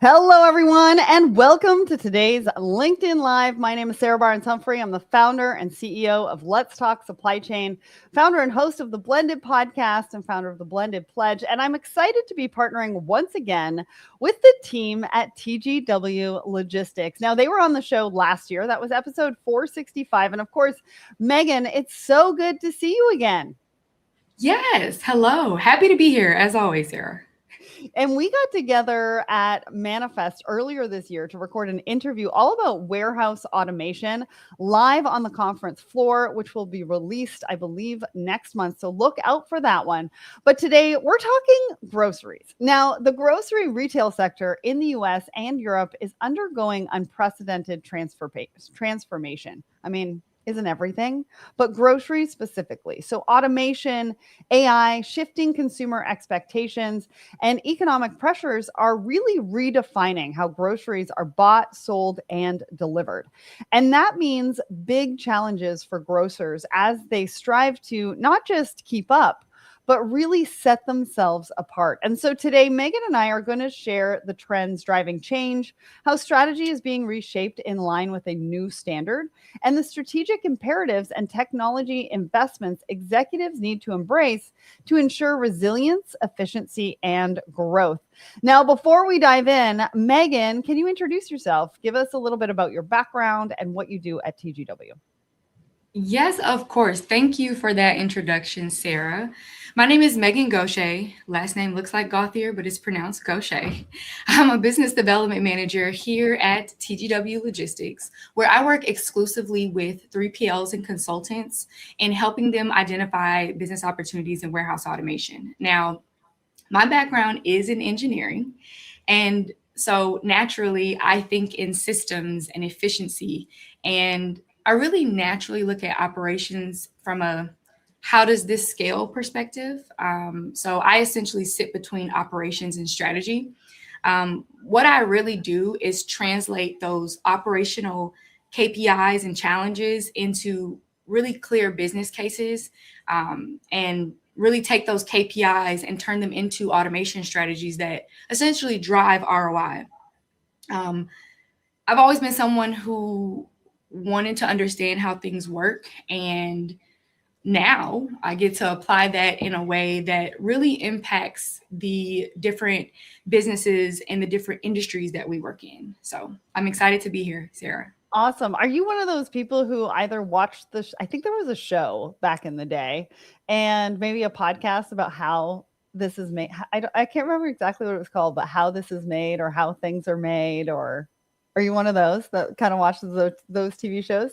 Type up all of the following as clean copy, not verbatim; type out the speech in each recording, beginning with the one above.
Hello, everyone, and welcome to today's LinkedIn Live. My name is Sarah Barnes-Humphrey. I'm the founder and CEO of Let's Talk Supply Chain, founder and host of the Blended Podcast, and founder of the Blended Pledge. And I'm excited to be partnering once again with the team at TGW Logistics. Now, they were on the show last year. That was episode 465. And of course, Meagan, it's so good to see you again. Yes. Hello. Happy to be here, as always, Sarah. And we got together at Manifest earlier this year to record an interview all about warehouse automation live on the conference floor, which will be released, I believe, next month. So look out for that one. But today we're talking groceries. Now, the grocery retail sector in the US and Europe is undergoing unprecedented transformation. I mean, isn't everything, but groceries specifically. So automation, AI, shifting consumer expectations, and economic pressures are really redefining how groceries are bought, sold, and delivered. And that means big challenges for grocers as they strive to not just keep up, but really set themselves apart. And so today, Meagan and I are going to share the trends driving change, how strategy is being reshaped in line with a new standard, and the strategic imperatives and technology investments executives need to embrace to ensure resilience, efficiency, and growth. Now, before we dive in, Meagan, can you introduce yourself? Give us a little bit about your background and what you do at TGW. Yes, of course. Thank you for that introduction, Sarah. My name is Meagan Gauthier. Last name looks like Gauthier, but it's pronounced Gauthier. I'm a business development manager here at TGW Logistics, where I work exclusively with 3PLs and consultants in helping them identify business opportunities in warehouse automation. Now, my background is in engineering, and so naturally, I think in systems and efficiency, and I really naturally look at operations from a how does this scale perspective. So I essentially sit between operations and strategy. What I really do is translate those operational KPIs and challenges into really clear business cases, and really take those KPIs and turn them into automation strategies that essentially drive ROI. Um, I've always been someone who wanted to understand how things work, and now I get to apply that in a way that really impacts the different businesses and the different industries that we work in. So I'm excited to be here, Sarah. Awesome. Are you one of those people who either watched I think there was a show back in the day and maybe a podcast about how this is made. I can't remember exactly what it was called, but how this is made or how things are made, or are you one of those that kind of watches those TV shows?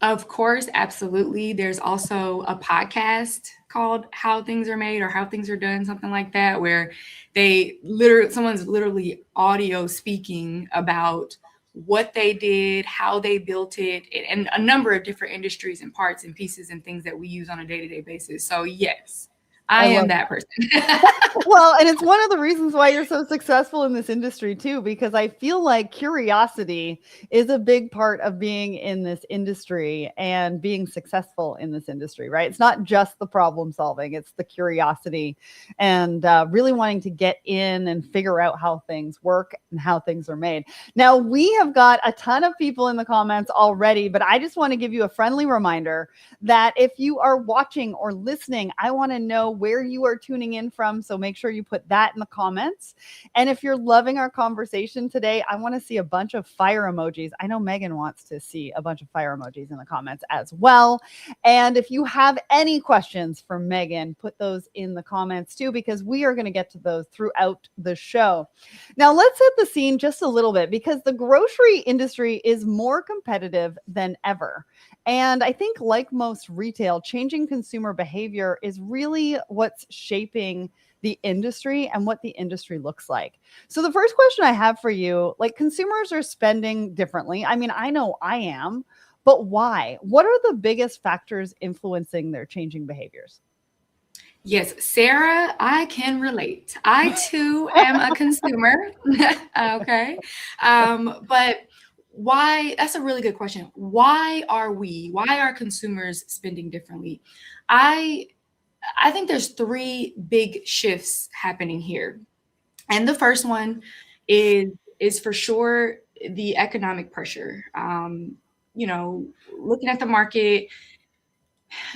Of course, absolutely. There's also a podcast called How Things Are Made or How Things Are Done, something like that, where someone's literally audio speaking about what they did, how they built it, and a number of different industries and parts and pieces and things that we use on a day-to-day basis. So yes, I am love that person. Well, and it's one of the reasons why you're so successful in this industry too, because I feel like curiosity is a big part of being in this industry and being successful in this industry, right? It's not just the problem solving, it's the curiosity and really wanting to get in and figure out how things work and how things are made. Now, we have got a ton of people in the comments already, but I just want to give you a friendly reminder that if you are watching or listening, I want to know where you are tuning in from. So make sure you put that in the comments. And if you're loving our conversation today, I want to see a bunch of fire emojis. I know Meagan wants to see a bunch of fire emojis in the comments as well. And if you have any questions for Meagan, put those in the comments too, because we are going to get to those throughout the show. Now, let's set the scene just a little bit, because the grocery industry is more competitive than ever. And I think, like most retail, changing consumer behavior is really what's shaping the industry and what the industry looks like. So the first question I have for you, like, consumers are spending differently. I mean, I know I am, but why? What are the biggest factors influencing their changing behaviors? Yes, Sarah, I can relate. I too am a consumer. Okay. But why? That's a really good question. Why are consumers spending differently? I I think there's three big shifts happening here. And the first one is for sure the economic pressure. Looking at the market,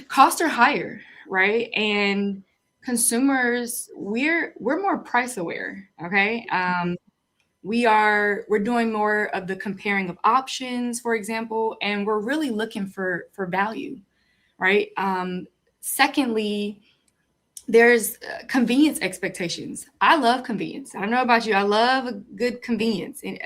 costs are higher, right? And consumers, we're more price aware. Okay. We're doing more of the comparing of options, for example, and we're really looking for value, right? Secondly, there's convenience expectations. I love convenience. I don't know about you. I love a good convenience. And,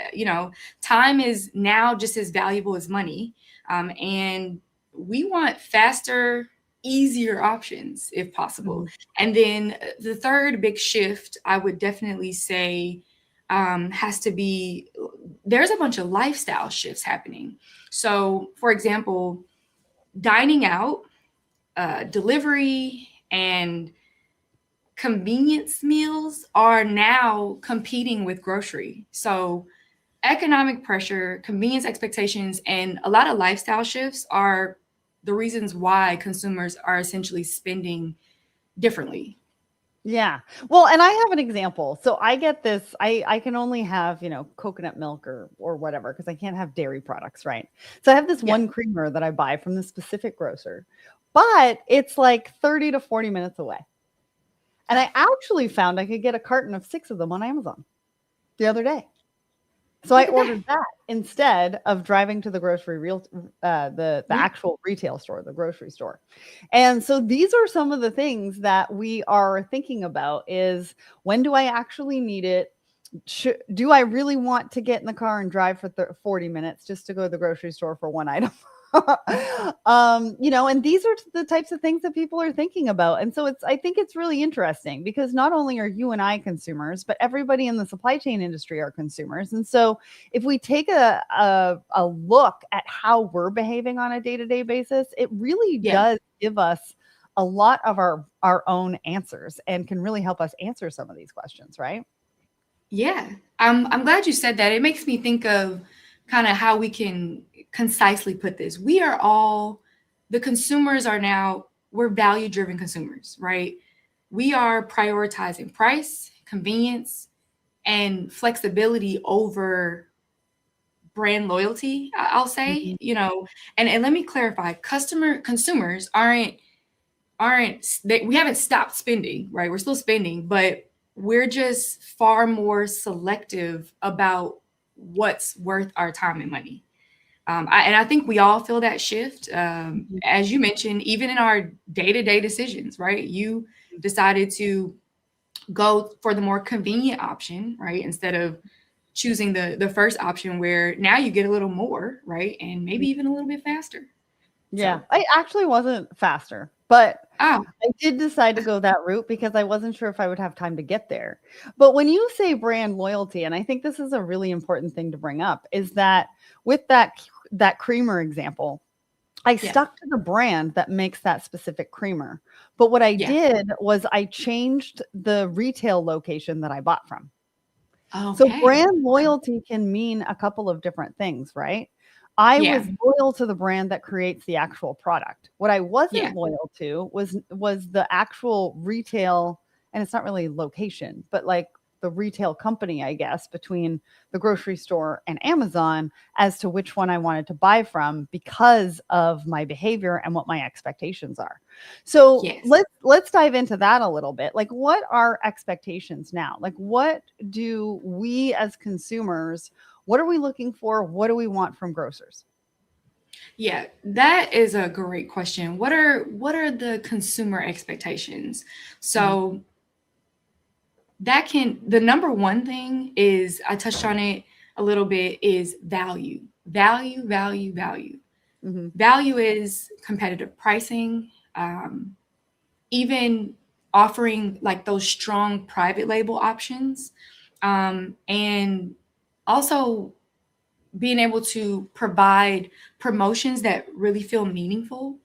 time is now just as valuable as money. And we want faster, easier options if possible. And then the third big shift, I would definitely say, has to be, there's a bunch of lifestyle shifts happening. So, for example, dining out, delivery, and convenience meals are now competing with grocery. So economic pressure, convenience expectations, and a lot of lifestyle shifts are the reasons why consumers are essentially spending differently. Yeah. Well, and I have an example. So I get this, I can only have, coconut milk or whatever, because I can't have dairy products, right? So I have this Yeah. one creamer that I buy from the specific grocer, but it's like 30 to 40 minutes away. And I actually found I could get a carton of 6 of them on Amazon the other day. So I Look at that. ordered that instead of driving to the the actual retail store, the grocery store. And so these are some of the things that we are thinking about: is when do I actually need it? Do I really want to get in the car and drive for 40 minutes just to go to the grocery store for one item? And these are the types of things that people are thinking about. And so I think it's really interesting, because not only are you and I consumers, but everybody in the supply chain industry are consumers. And so if we take a look at how we're behaving on a day-to-day basis, it really does give us a lot of our own answers, and can really help us answer some of these questions, right? Yeah. I'm glad you said that. It makes me think of kind of how we can concisely put this. The consumers are now, we're value driven consumers, right? We are prioritizing price, convenience, and flexibility over brand loyalty, I'll say. And let me clarify, consumers we haven't stopped spending, right? We're still spending, but we're just far more selective about what's worth our time and money. I think we all feel that shift. As you mentioned, even in our day-to-day decisions, right? You decided to go for the more convenient option, right? Instead of choosing the first option, where now you get a little more, right? And maybe even a little bit faster. Yeah, I actually wasn't faster, but Oh, I did decide to go that route because I wasn't sure if I would have time to get there. But when you say brand loyalty, and I think this is a really important thing to bring up, is that with that creamer example, I stuck to the brand that makes that specific creamer. But what I did was I changed the retail location that I bought from. So okay. brand loyalty can mean a couple of different things, right? I was loyal to the brand that creates the actual product. What I wasn't loyal to was the actual retail, and it's not really location, but like the retail company, I guess, between the grocery store and Amazon, as to which one I wanted to buy from, because of my behavior and what my expectations are. So let's dive into that a little bit. Like, what are expectations now? Like, what do we as consumers, what are we looking for? What do we want from grocers? Yeah, that is a great question. What are the consumer expectations? So the number one thing is, I touched on it a little bit, is value. Value, value, value. Value is competitive pricing, even offering like those strong private label options, and also being able to provide promotions that really feel meaningful.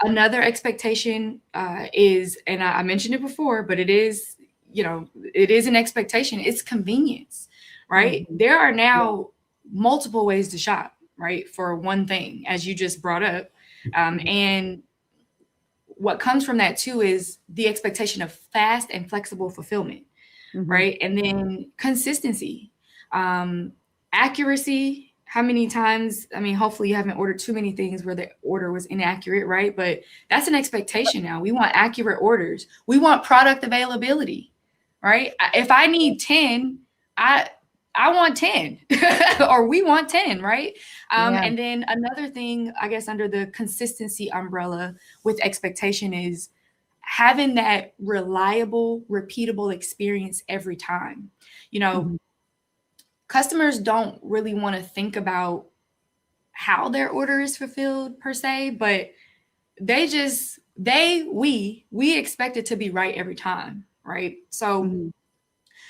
Another expectation is, and I mentioned it before, but it is an expectation. It's convenience, right? There are now multiple ways to shop, right? For one thing, as you just brought up. And what comes from that too is the expectation of fast and flexible fulfillment. right? And then consistency, accuracy. How many times, I mean, hopefully you haven't ordered too many things where the order was inaccurate, right? But that's an expectation now. We want accurate orders. We want product availability, right? If I need 10, I want 10 or we want 10, right? And then another thing, I guess, under the consistency umbrella with expectation is having that reliable, repeatable experience every time. You know, customers don't really want to think about how their order is fulfilled per se, but we expect it to be right every time, right? So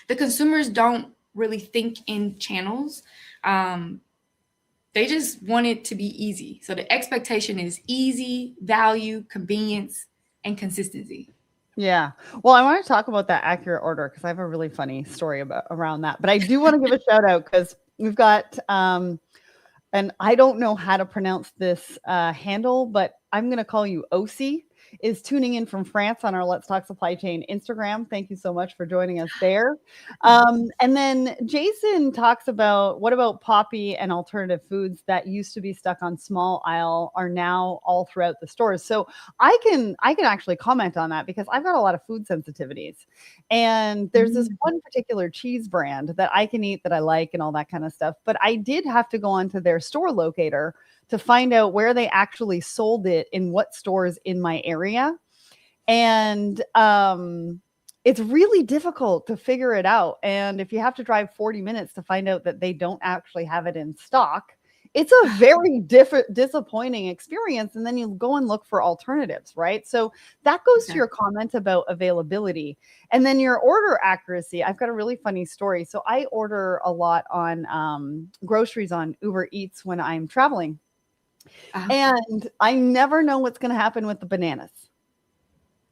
the consumers don't really think in channels. They just want it to be easy. So the expectation is easy, value, convenience, and consistency. Yeah. Well, I want to talk about that accurate order because I have a really funny story around that. But I do want to give a shout out because we've got and I don't know how to pronounce this handle, but I'm going to call you OC, is tuning in from France on our Let's Talk Supply Chain Instagram. Thank you so much for joining us there. And then Jason talks about what about Poppy and alternative foods that used to be stuck on small aisle are now all throughout the stores. So I can actually comment on that because I've got a lot of food sensitivities. And there's this one particular cheese brand that I can eat that I like and all that kind of stuff. But I did have to go onto their store locator to find out where they actually sold it in what stores in my area. And it's really difficult to figure it out. And if you have to drive 40 minutes to find out that they don't actually have it in stock, it's a very disappointing experience. And then you go and look for alternatives, right? So that goes to your comment about availability. And then your order accuracy. I've got a really funny story. So I order a lot on groceries on Uber Eats when I'm traveling. And I never know what's going to happen with the bananas.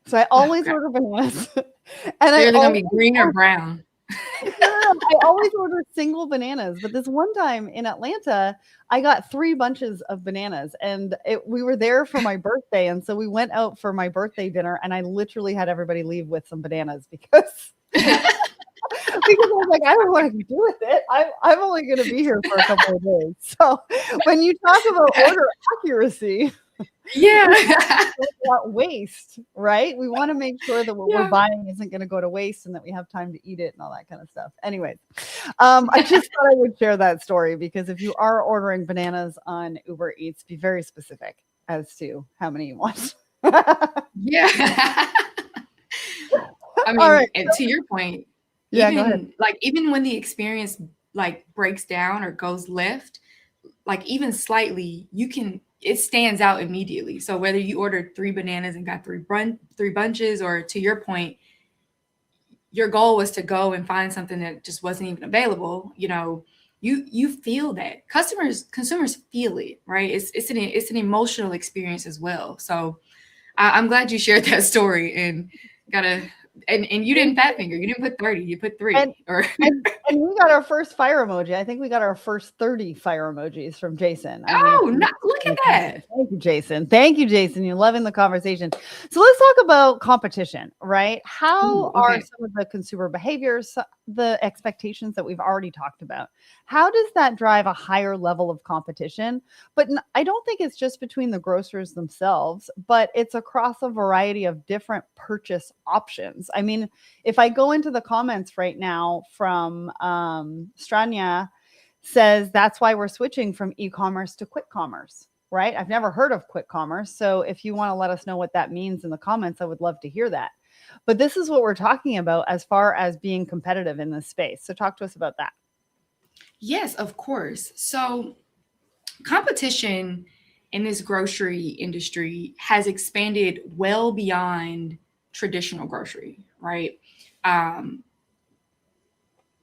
So I always order bananas. And they're going to be green or brown. I always order single bananas. But this one time in Atlanta, I got 3 bunches of bananas. And we were there for my birthday. And so we went out for my birthday dinner. And I literally had everybody leave with some bananas because... because I was like, I don't know what I can do with it. I'm only going to be here for a couple of days. So when you talk about order accuracy, not waste, right? We want to make sure that what we're buying isn't going to go to waste and that we have time to eat it and all that kind of stuff. Anyways, I just thought I would share that story because if you are ordering bananas on Uber Eats, be very specific as to how many you want. I mean, right. And to your point, even when the experience like breaks down or goes left, like even slightly, it stands out immediately. So whether you ordered 3 bananas and got 3 bunches, or to your point, your goal was to go and find something that just wasn't even available, you know, you feel that. Consumers feel it, right? It's an emotional experience as well. So I'm glad you shared that story and and you didn't fat finger. You didn't put 30. You put 3. And we got our first fire emoji. I think we got our first 30 fire emojis from Jason. Look at that. Thank you, Jason. Thank you, Jason. You're loving the conversation. So let's talk about competition, right? How are some of the consumer behaviors, the expectations that we've already talked about? How does that drive a higher level of competition? But I don't think it's just between the grocers themselves, but it's across a variety of different purchase options. I mean, if I go into the comments right now from Stranya says that's why we're switching from e-commerce to quick commerce, right? I've never heard of quick commerce. So if you want to let us know what that means in the comments, I would love to hear that. But this is what we're talking about as far as being competitive in this space. So talk to us about that. Yes, of course. So competition in this grocery industry has expanded well beyond traditional grocery, right?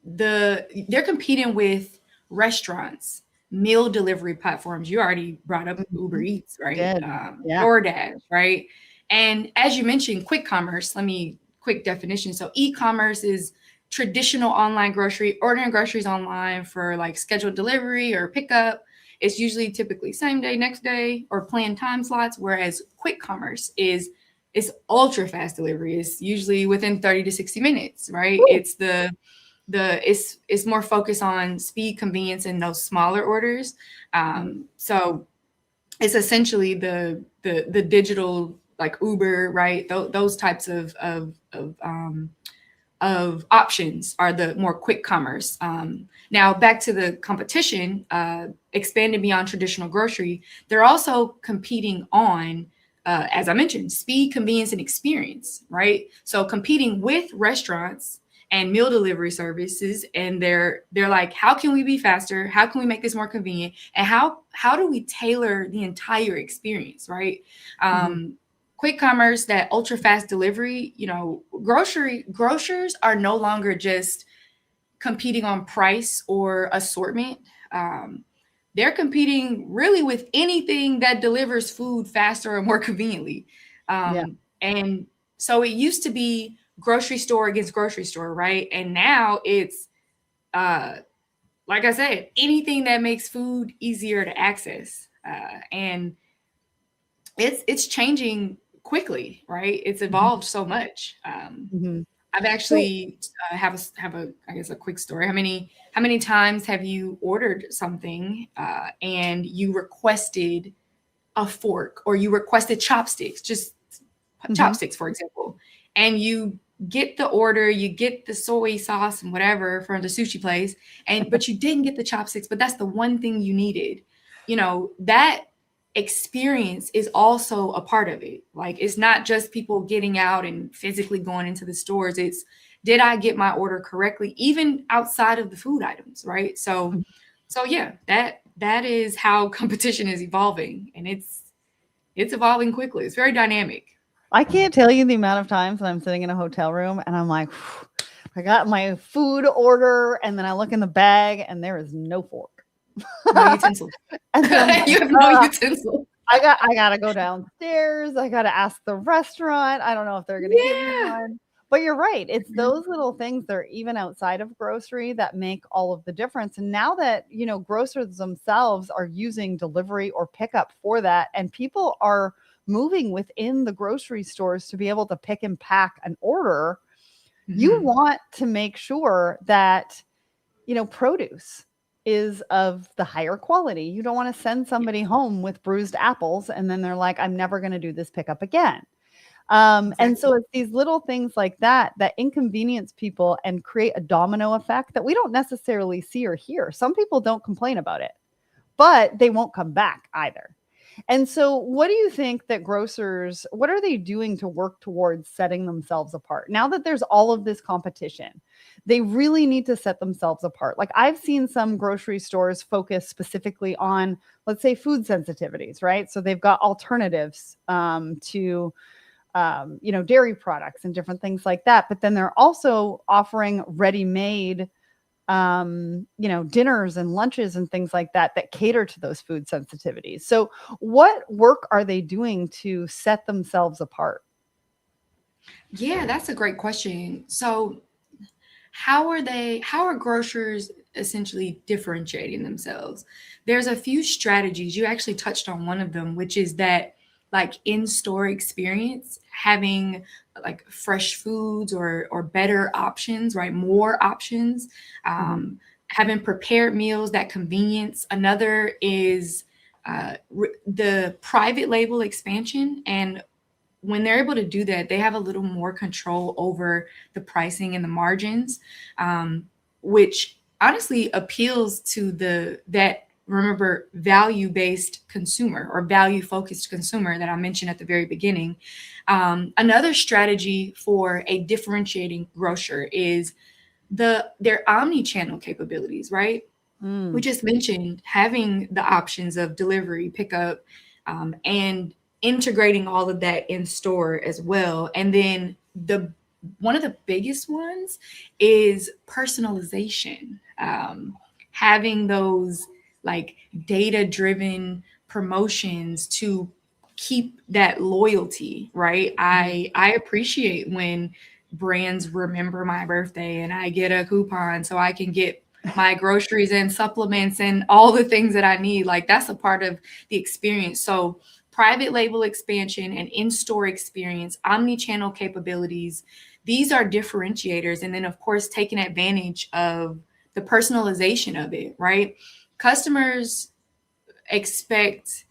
They're competing with restaurants, meal delivery platforms. You already brought up Uber Eats, right? DoorDash, right? And as you mentioned, quick commerce, quick definition. So e-commerce is traditional online grocery, ordering groceries online for like scheduled delivery or pickup. It's usually typically same day, next day, or planned time slots. Whereas quick commerce is it's ultra fast delivery. It's usually within 30 to 60 minutes, right? Woo. It's it's more focused on speed, convenience, and those smaller orders. So it's essentially the digital, like Uber, right? Those types of options are the more quick commerce. Now, back to the competition, expanding beyond traditional grocery, they're also competing on, as I mentioned, speed, convenience, and experience, right? So competing with restaurants and meal delivery services, and they're like, how can we be faster? How can we make this more convenient? And how do we tailor the entire experience, right? Quick commerce, that ultra fast delivery, grocers are no longer just competing on price or assortment. They're competing really with anything that delivers food faster and more conveniently. Yeah. And so it used to be grocery store against grocery store, right? And now it's, like I said, anything that makes food easier to access. And it's changing quickly, right? It's evolved so much. I've actually have a I guess a quick story. How many times have you ordered something and you requested a fork, or you requested chopsticks, just chopsticks, for example, and you get the order, you get the soy sauce and whatever from the sushi place, but you didn't get the chopsticks, but that's the one thing you needed. That experience is also a part of it. Like, it's not just people getting out and physically going into the stores. It's, did I get my order correctly, even outside of the food items, right? So yeah, that is how competition is evolving, and it's evolving quickly. It's very dynamic. I can't tell you the amount of times that I'm sitting in a hotel room and I'm like, I got my food order, and then I look in the bag and there is no fork. No utensil. And then You have no utensil. I gotta go downstairs. I gotta ask the restaurant. I don't know if they're gonna give me one. But you're right. It's those little things that are even outside of grocery that make all of the difference. And now that, grocers themselves are using delivery or pickup for that, and people are moving within the grocery stores to be able to pick and pack an order, you want to make sure that, produce is of the higher quality. You don't want to send somebody home with bruised apples and then they're like, I'm never going to do this pickup again. And so it's these little things like that inconvenience people and create a domino effect that we don't necessarily see or hear. Some people don't complain about it, but they won't come back either. And so what do you think that grocers, what are they doing to work towards setting themselves apart? Now that there's all of this competition, they really need to set themselves apart. Like, I've seen some grocery stores focus specifically on, let's say, food sensitivities, right? So they've got alternatives to dairy products and different things like that. But then they're also offering ready-made dinners and lunches and things like that cater to those food sensitivities. So what work are they doing to set themselves apart? Yeah, that's a great question. So how are grocers essentially differentiating themselves? There's a few strategies. You actually touched on one of them, which is that, like, in-store experience, having like fresh foods or better options, right? More options, having prepared meals, that convenience. Another is the private label expansion. And when they're able to do that, they have a little more control over the pricing and the margins, which honestly appeals to that, remember, value-based consumer or value-focused consumer that I mentioned at the very beginning. Another strategy for a differentiating grocer is their omni-channel capabilities, right? We just mentioned having the options of delivery, pickup, and integrating all of that in store as well. And then one of the biggest ones is personalization. Having those, like, data-driven promotions to keep that loyalty, right? I appreciate when brands remember my birthday and I get a coupon so I can get my groceries and supplements and all the things that I need. Like, that's a part of the experience. So private label expansion and in-store experience, omni-channel capabilities, these are differentiators. And then, of course, taking advantage of the personalization of it, right? Customers expect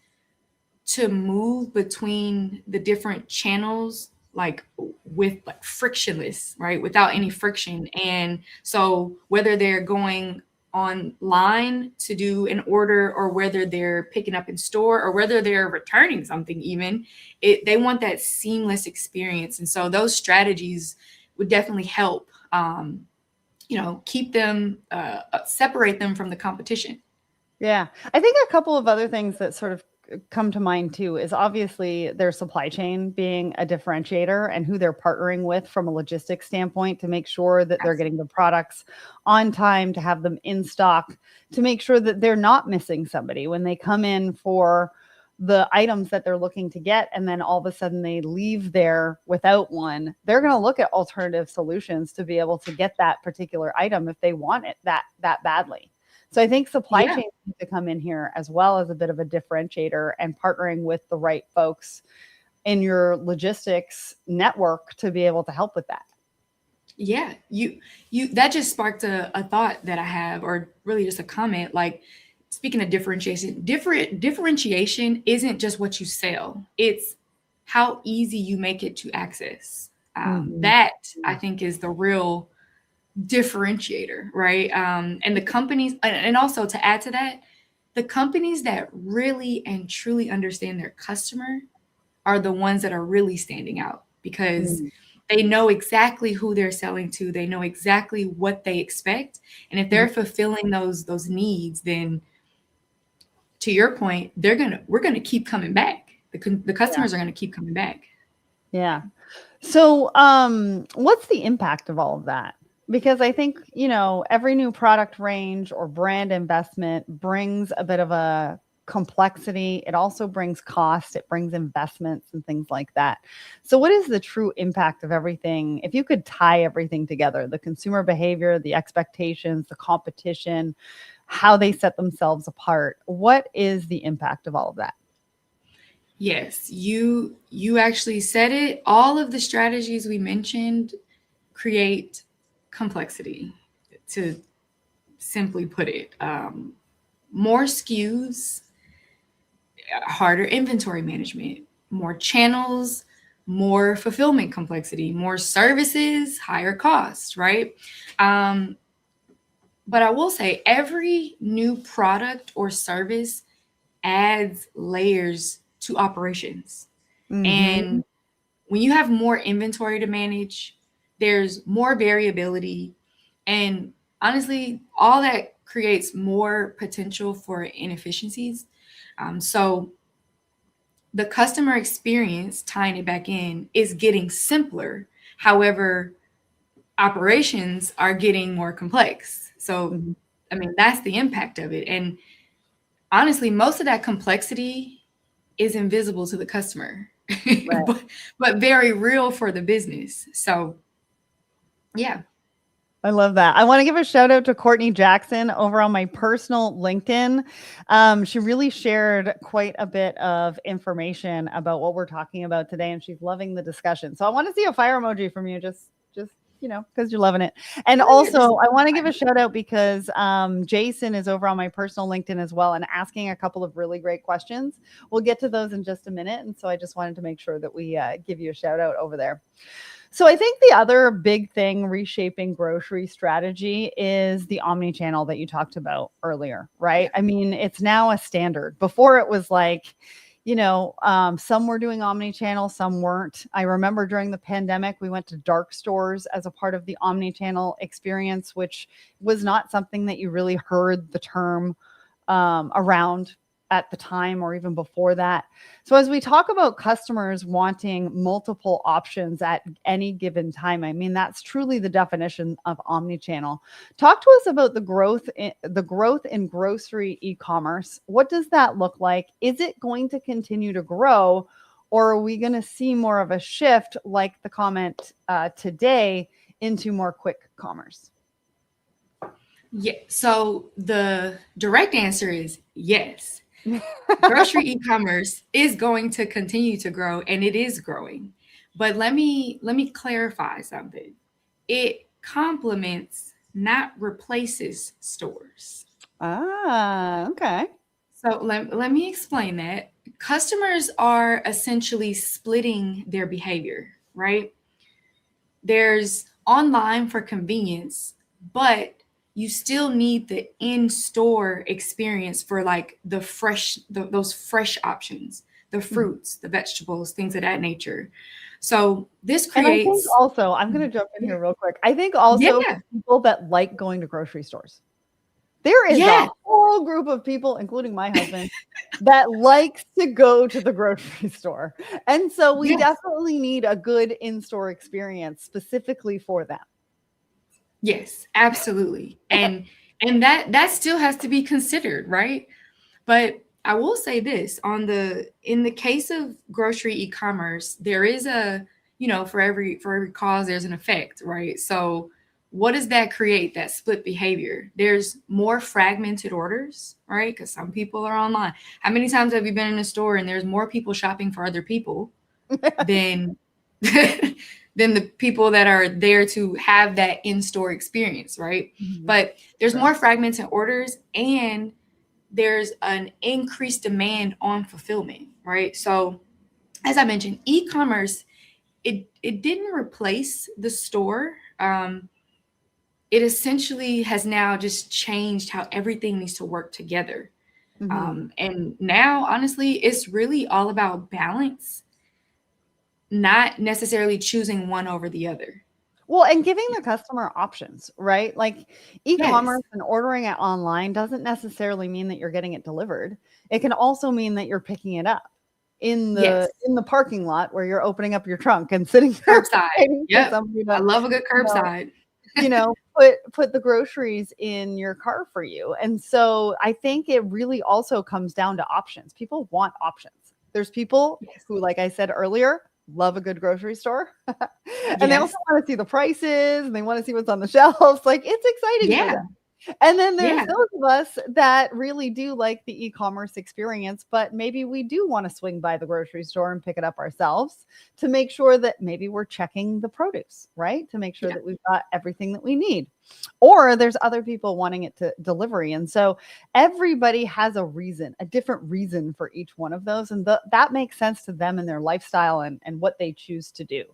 to move between the different channels like with like frictionless, right? Without any friction. And so whether they're going online to do an order or whether they're picking up in store or whether they're returning something even, they want that seamless experience. And so those strategies would definitely help keep them separate them from the competition. Yeah. I think a couple of other things that sort of come to mind too is obviously their supply chain being a differentiator and who they're partnering with from a logistics standpoint to make sure that they're getting the products on time, to have them in stock, to make sure that they're not missing somebody when they come in for the items that they're looking to get, and then all of a sudden they leave there without one. They're going to look at alternative solutions to be able to get that particular item if they want it that badly. So I think supply chain needs to come in here as well as a bit of a differentiator, and partnering with the right folks in your logistics network to be able to help with that. Yeah, you that just sparked a thought that I have, or really just a comment. Like, speaking of differentiation isn't just what you sell; it's how easy you make it to access. That I think is the real differentiator, right? And the companies, and also to add to that, the companies that really and truly understand their customer are the ones that are really standing out, because they know exactly who they're selling to. They know exactly what they expect. And if they're fulfilling those needs, then to your point, we're going to keep coming back. The customers are going to keep coming back. Yeah. So, what's the impact of all of that? Because I think, every new product range or brand investment brings a bit of a complexity. It also brings cost, it brings investments and things like that. So what is the true impact of everything? If you could tie everything together, the consumer behavior, the expectations, the competition, how they set themselves apart, what is the impact of all of that? Yes, you actually said it. All of the strategies we mentioned create complexity, to simply put it. More SKUs, harder inventory management, more channels, more fulfillment complexity, more services, higher costs, right? But I will say every new product or service adds layers to operations. And when you have more inventory to manage, there's more variability. And honestly, all that creates more potential for inefficiencies. So the customer experience, tying it back in, is getting simpler. However, operations are getting more complex. So, I mean, that's the impact of it. And honestly, most of that complexity is invisible to the customer, Right. but very real for the business. So, yeah. I love that. I want to give a shout out to Courtney Jackson over on my personal LinkedIn. She really shared quite a bit of information about what we're talking about today, and she's loving the discussion. So I want to see a fire emoji from you, just because you're loving it. And also, I want to give a shout out because Jason is over on my personal LinkedIn as well and asking a couple of really great questions. We'll get to those in just a minute, and so I just wanted to make sure that we give you a shout out over there. So I think the other big thing reshaping grocery strategy is the omni-channel that you talked about earlier, right? I mean, it's now a standard. Before it was like, some were doing omni-channel, some weren't. I remember during the pandemic, we went to dark stores as a part of the omni-channel experience, which was not something that you really heard the term around at the time or even before that. So as we talk about customers wanting multiple options at any given time, I mean, that's truly the definition of omni-channel. Talk to us about the growth in grocery e-commerce. What does that look like? Is it going to continue to grow, or are we going to see more of a shift like the comment today into more quick commerce? Yeah. So the direct answer is yes. Grocery e-commerce is going to continue to grow, and it is growing. But let me clarify something. It complements, not replaces stores. Okay. So let me explain that. Customers are essentially splitting their behavior, right? There's online for convenience, but you still need the in-store experience for like those fresh options, the fruits, the vegetables, things of that nature. So this And I think creates, also, I'm going to jump in here real quick. I think also yeah, for people that like going to grocery stores, there is yeah, a whole group of people, including my husband, that likes to go to the grocery store. And so we yes, definitely need a good in-store experience specifically for them. yes, absolutely. And that still has to be considered, right? But I will say this, in the case of grocery e-commerce, there is a, for every cause there's an effect, right? So what does that create? That split behavior. There's more fragmented orders, right? Because some people are online. How many times have you been in a store and there's more people shopping for other people than than the people that are there to have that in-store experience, right? Mhm. But there's Sure. more fragmented orders, and there's an increased demand on fulfillment, right? So, as I mentioned, e-commerce, it didn't replace the store. It essentially has now just changed how everything needs to work together. Mhm. And now, honestly, it's really all about balance, not necessarily choosing one over the other. Well, and giving the customer options, right? Like Yes, e-commerce and ordering it online doesn't necessarily mean that you're getting it delivered. It can also mean that you're picking it up yes. in the parking lot where you're opening up your trunk and sitting there Curbside. waiting for Yep. somebody I to, love a good you know, curbside. put the groceries in your car for you. And so I think it really also comes down to options. People want options. There's people Yes. who, like I said earlier, love a good grocery store. And they also Yes. want to see the prices and they want to see what's on the shelves. Like it's exciting for Yeah. them. And then there's Yeah. those of us that really do like the e-commerce experience, but maybe we do want to swing by the grocery store and pick it up ourselves to make sure that maybe we're checking the produce, right? To make sure Yeah. that we've got everything that we need. Or there's other people wanting it to delivery. And so everybody has a reason, a different reason for each one of those. And that makes sense to them and their lifestyle and what they choose to do.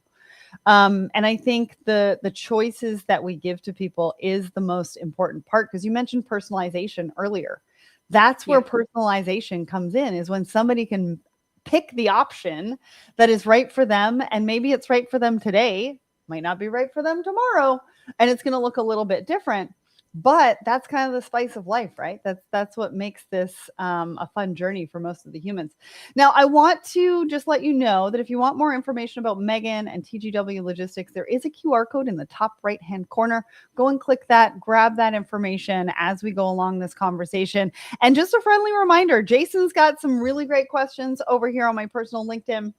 And I think the choices that we give to people is the most important part because you mentioned personalization earlier. That's where Yeah. personalization comes in, is when somebody can pick the option that is right for them, and maybe it's right for them today, might not be right for them tomorrow, and it's going to look a little bit different. But that's kind of the spice of life, right? That's what makes this a fun journey for most of the humans. Now, I want to just let you know that if you want more information about Meagan and TGW Logistics, there is a QR code in the top right hand corner. Go and click that, grab that information as we go along this conversation. And just a friendly reminder, Jason's got some really great questions over here on my personal LinkedIn.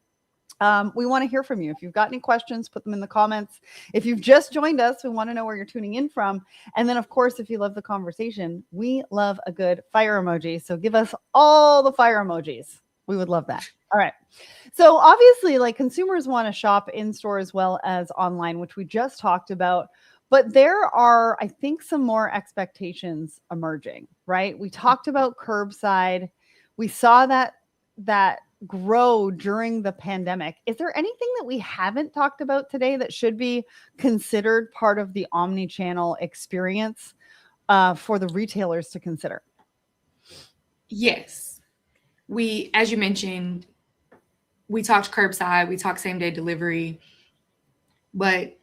We want to hear from you. If you've got any questions, put them in the comments. If you've just joined us, we want to know where you're tuning in from. And then, of course, if you love the conversation, we love a good fire emoji. So give us all the fire emojis. We would love that. All right. So obviously, like consumers want to shop in store as well as online, which we just talked about. But there are, I think, some more expectations emerging, right? We talked about curbside. We saw that grow during the pandemic. Is there anything that we haven't talked about today that should be considered part of the omni-channel experience for the retailers to consider? Yes. As you mentioned, we talked curbside, we talked same day delivery, but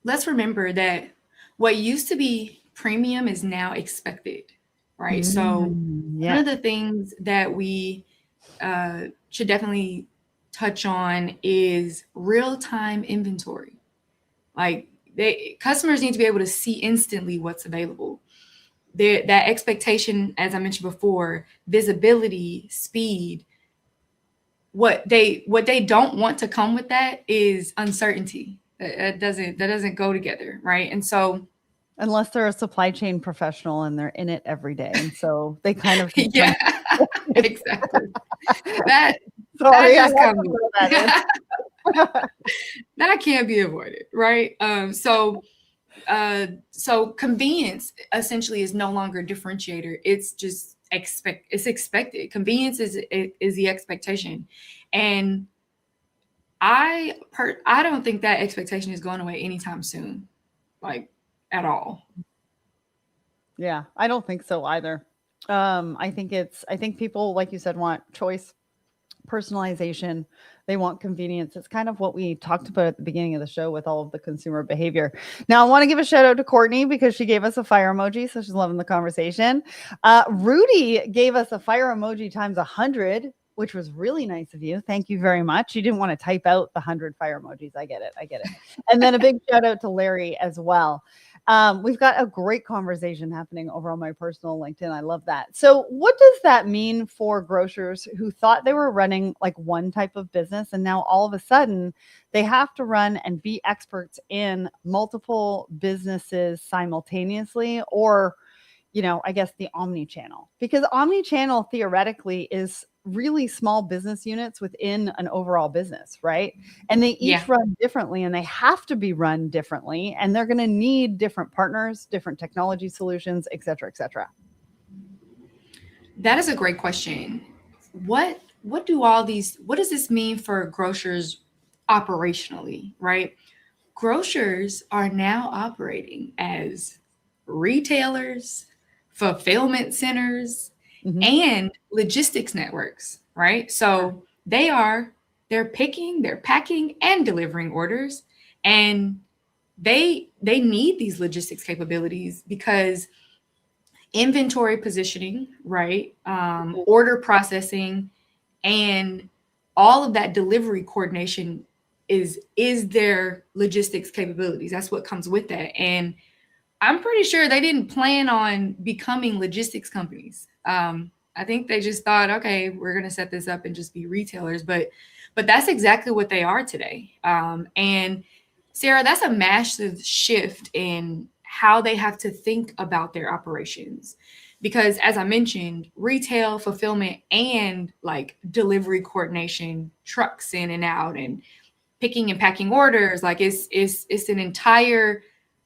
let's remember that what used to be premium is now expected, right? So, one Yeah. of the things that we should definitely touch on is real time inventory. Like, customers need to be able to see instantly what's available. That expectation, as I mentioned before, visibility, speed. What they don't want to come with that is uncertainty. That doesn't go together, right? And so, Unless they're a supply chain professional and they're in it every day. And so they kind of can yeah, Exactly. That that Sorry, I just had comes to throw that in. that can't be avoided, right? So convenience essentially is no longer a differentiator. It's just it's expected. Convenience is the expectation, and I don't think that expectation is going away anytime soon, like at all. Yeah, I don't think so either. I think people, like you said, want choice, personalization. They want convenience. It's kind of what we talked about at the beginning of the show with all of the consumer behavior. Now, I want to give a shout out to Courtney because she gave us a fire emoji, so she's loving the conversation. Rudy gave us a fire emoji times 100, which was really nice of you. Thank you very much. You didn't want to type out the 100 fire emojis. I get it. I get it. And then a big shout out to Larry as well. We've got a great conversation happening over on my personal LinkedIn. I love that. So, what does that mean for grocers who thought they were running like one type of business and now all of a sudden they have to run and be experts in multiple businesses simultaneously, or I guess the omni-channel, because omni-channel theoretically is really small business units within an overall business, right? And they Yeah, each run differently and they have to be run differently. And they're going to need different partners, different technology solutions, et cetera, et cetera. that is a great question. What does this mean for grocers operationally, right? Grocers are now operating as retailers, fulfillment centers, Mhm. and logistics networks, right? So they're picking, they're packing and delivering orders, and they need these logistics capabilities because inventory positioning, right? Order processing, and all of that delivery coordination is their logistics capabilities. That's what comes with that. And I'm pretty sure they didn't plan on becoming logistics companies. I think they just thought, okay, we're going to set this up and just be retailers. But that's exactly what they are today. And Sarah, that's a massive shift in how they have to think about their operations. Because as I mentioned, retail, fulfillment, and like delivery coordination, trucks in and out, and picking and packing orders, like it's an entire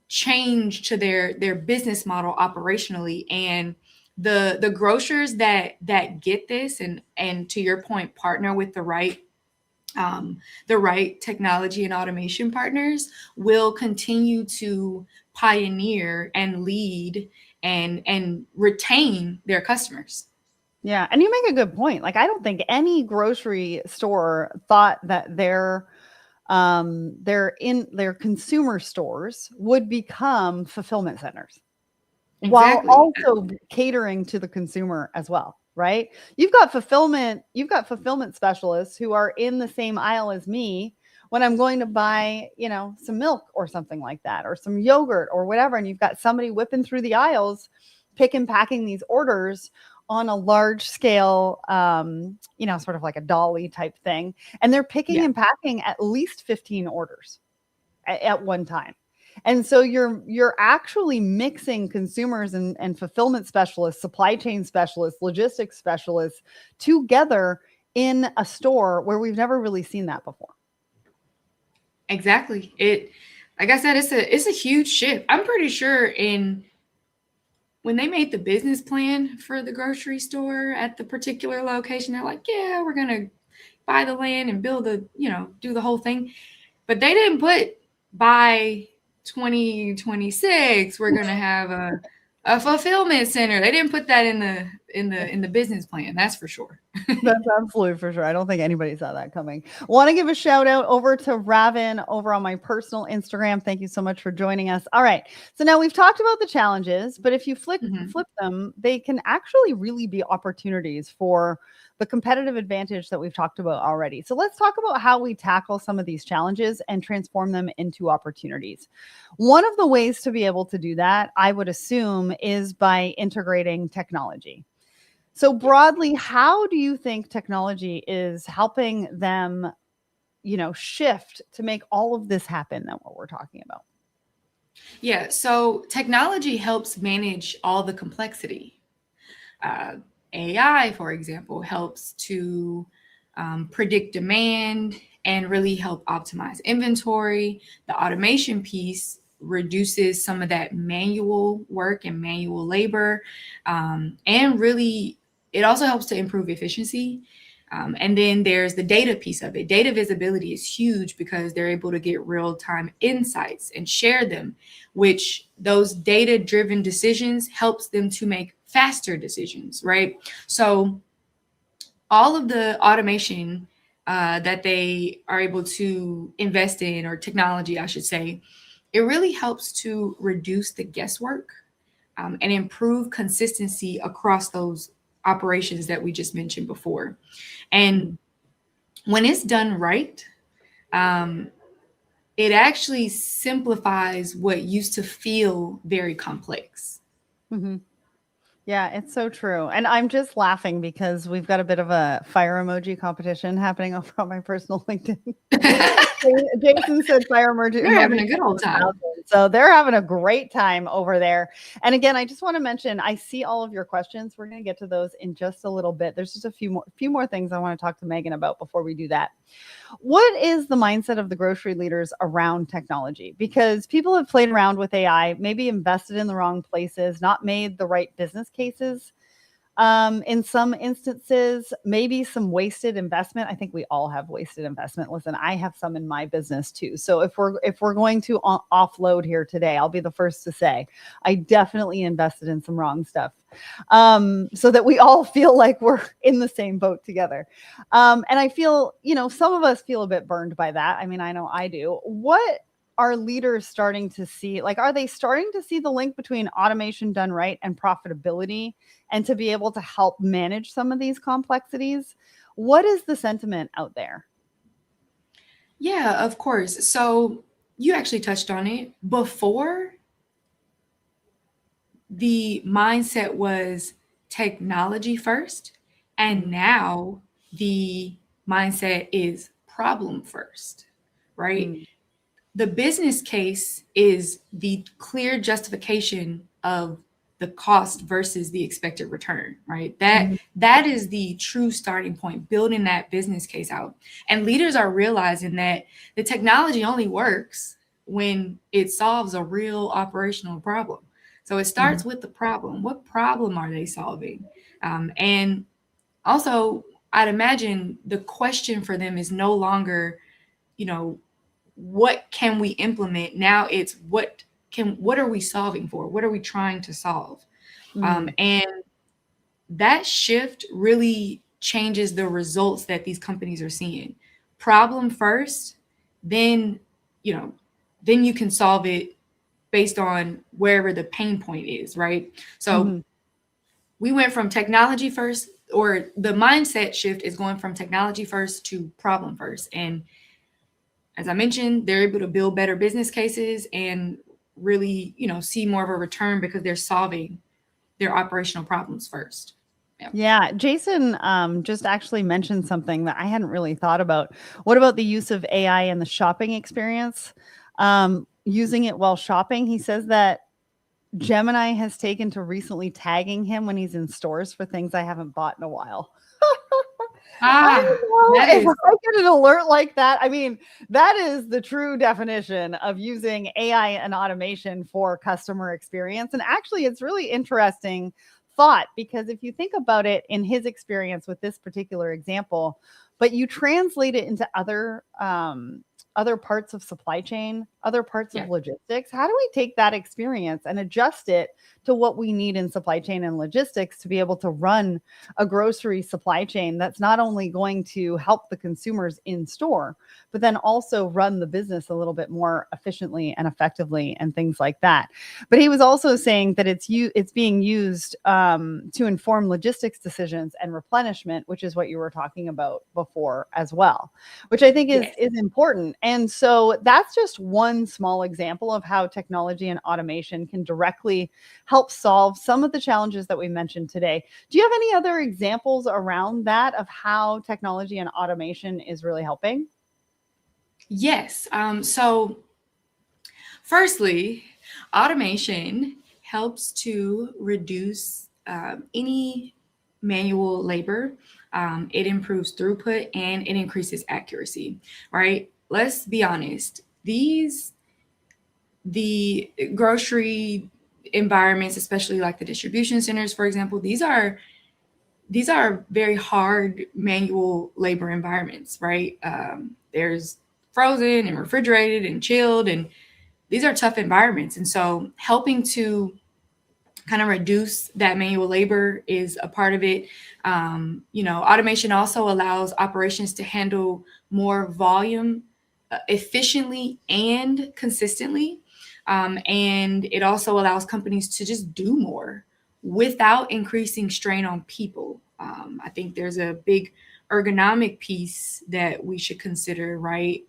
change to their business model operationally. And the grocers that get this and to your point, partner with the right technology and automation partners will continue to pioneer and lead and retain their customers. Yeah. And you make a good point. Like, I don't think any grocery store thought that their consumer stores would become fulfillment centers, while Exactly. also catering to the consumer as well, right? You've got fulfillment specialists who are in the same aisle as me when I'm going to buy, some milk or something like that, or some yogurt or whatever, and you've got somebody whipping through the aisles, pick and packing these orders on a large scale, sort of like a dolly type thing, and they're picking Yeah. and packing at least 15 orders at one time. And so you're actually mixing consumers and fulfillment specialists, supply chain specialists, logistics specialists together in a store where we've never really seen that before. Exactly. Like I said, it's a huge shift. I'm pretty sure in when they made the business plan for the grocery store at the particular location, they're like, yeah, we're gonna buy the land and build do the whole thing. But they didn't put by 2026 we're gonna have a fulfillment center. They didn't put that in the business plan. That's for sure. That's absolutely for sure. I don't think anybody saw that coming. Want to give a shout out over to Raven over on my personal Instagram. Thank you so much for joining us. All right. So now we've talked about the challenges, but if you Mhm. flip them, they can actually really be opportunities for the competitive advantage that we've talked about already. So let's talk about how we tackle some of these challenges and transform them into opportunities. One of the ways to be able to do that, I would assume, is by integrating technology. So broadly, how do you think technology is helping them, shift to make all of this happen that what we're talking about? Yeah, so technology helps manage all the complexity. AI, for example, helps to predict demand and really help optimize inventory. The automation piece reduces some of that manual work and manual labor. And really, it also helps to improve efficiency. And then there's the data piece of it. Data visibility is huge because they're able to get real time insights and share them, which those data driven decisions helps them to make faster decisions, right? So all of the automation that they are able to invest in, or technology, I should say, it really helps to reduce the guesswork and improve consistency across those operations that we just mentioned before. And when it's done right, um, it actually simplifies what used to feel very complex. Mm-hmm. Yeah, it's so true. And I'm just laughing because we've got a bit of a fire emoji competition happening over on my personal LinkedIn. Jason said fire emoji. They're having a good old time. So they're having a great time over there. And again, I just want to mention, I see all of your questions. We're going to get to those in just a little bit. There's just a few more things I want to talk to Meagan about before we do that. What is the mindset of the grocery leaders around technology? Because people have played around with AI, maybe invested in the wrong places, not made the right business cases. In some instances, maybe some wasted investment. I think we all have wasted investment. Listen, I have some in my business too. So if we're going to offload here today, I'll be the first to say I definitely invested in some wrong stuff, so that we all feel like we're in the same boat together. And I feel, some of us feel a bit burned by that. I mean, I know I do. What are leaders starting to see? Like, are they starting to see the link between automation done right and profitability, and to be able to help manage some of these complexities? What is the sentiment out there? Yeah, of course. So you actually touched on it before. The mindset was technology first, and now the mindset is problem first, right? Mm. The business case is the clear justification of the cost versus the expected return, right? That Mhm. that is the true starting point, building that business case out. And leaders are realizing that the technology only works when it solves a real operational problem. So it Mhm. starts with the problem. What problem are they solving? And also, I'd imagine the question for them is no longer, you know, what can we implement? Now it's what are we solving for? What are we trying to solve? Mm. And that shift really changes the results that these companies are seeing. Problem first, then you know, then you can solve it based on wherever the pain point is, right? So Mhm. we went from technology first, or the mindset shift is going from technology first to problem first. And as I mentioned, they're able to build better business cases and really, see more of a return because they're solving their operational problems first. Yeah. Yeah, Jason just actually mentioned something that I hadn't really thought about. What about the use of AI in the shopping experience? Using it while shopping, he says that Gemini has taken to recently tagging him when he's in stores for things I haven't bought in a while. I Ah, don't that know if is, I get an alert like that. I mean, that is the true definition of using AI and automation for customer experience. And actually, it's really interesting thought, because if you think about it in his experience with this particular example, but you translate it into other parts of supply chain, other parts yeah. of logistics, how do we take that experience and adjust it to what we need in supply chain and logistics to be able to run a grocery supply chain that's not only going to help the consumers in store, but then also run the business a little bit more efficiently and effectively and things like that. But he was also saying that it's being used to inform logistics decisions and replenishment, which is what you were talking about before as well, which I think Yes. is important. And so that's just one small example of how technology and automation can directly help solve some of the challenges that we mentioned today. Do you have any other examples around that of how technology and automation is really helping? Yes. So firstly, automation helps to reduce any manual labor, it improves throughput and it increases accuracy, right? Let's be honest. The grocery environments, especially like the distribution centers, for example, these are very hard manual labor environments, right? There's frozen and refrigerated and chilled, and these are tough environments. And so helping to kind of reduce that manual labor is a part of it. Automation also allows operations to handle more volume efficiently and consistently. And it also allows companies to just do more without increasing strain on people. I think there's a big ergonomic piece that we should consider, right?